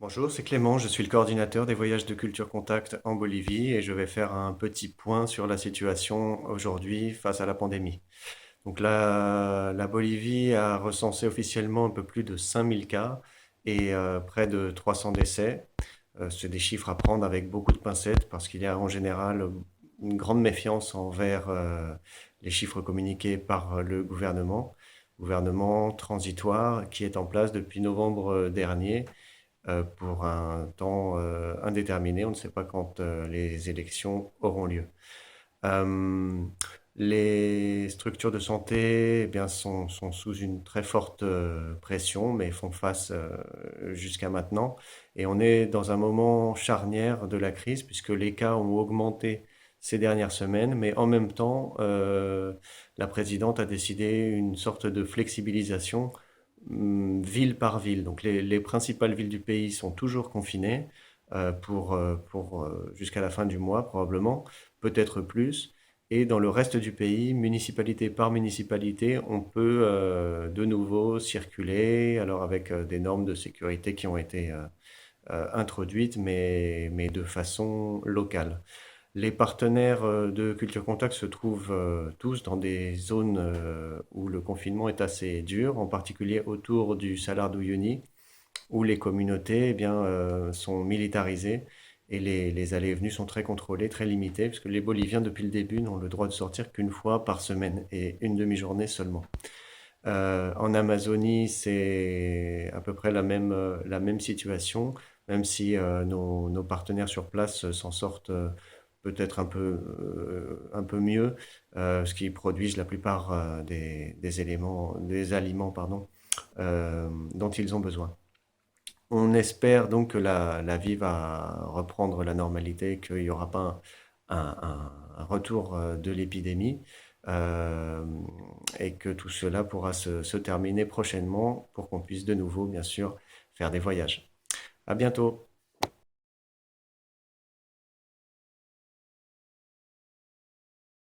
Bonjour, c'est Clément, je suis le coordinateur des voyages de Culture Contact en Bolivie et je vais faire un petit point sur la situation aujourd'hui face à la pandémie. Donc la Bolivie a recensé officiellement un peu plus de 5000 cas et près de 300 décès. C'est des chiffres à prendre avec beaucoup de pincettes parce qu'il y a en général une grande méfiance envers les chiffres communiqués par le gouvernement transitoire qui est en place depuis novembre dernier pour un temps indéterminé. On ne sait pas quand les élections auront lieu. Euh, les structures de santé eh bien, sont sous une très forte pression, mais font face jusqu'à maintenant. Et on est dans un moment charnière de la crise, puisque les cas ont augmenté ces dernières semaines, mais en même temps, la présidente a décidé une sorte de flexibilisation ville par ville. Donc les principales villes du pays sont toujours confinées pour jusqu'à la fin du mois probablement, peut-être plus. Et dans le reste du pays, municipalité par municipalité, on peut de nouveau circuler, alors avec des normes de sécurité qui ont été introduites, mais de façon locale. Les partenaires de Culture Contact se trouvent tous dans des zones où le confinement est assez dur, en particulier autour du Salar d'Uyuni, où les communautés eh bien, sont militarisées et les allées et venues sont très contrôlées, très limitées, puisque les Boliviens, depuis le début, n'ont le droit de sortir qu'une fois par semaine et une demi-journée seulement. En Amazonie, c'est à peu près la même situation, même si nos partenaires sur place s'en sortent peut-être un peu mieux, parce qu'ils produisent la plupart des aliments, pardon, dont ils ont besoin. On espère donc que la vie va reprendre la normalité, qu'il n'y aura pas un retour de l'épidémie euh, et que tout cela pourra se terminer prochainement pour qu'on puisse de nouveau, bien sûr, faire des voyages. À bientôt.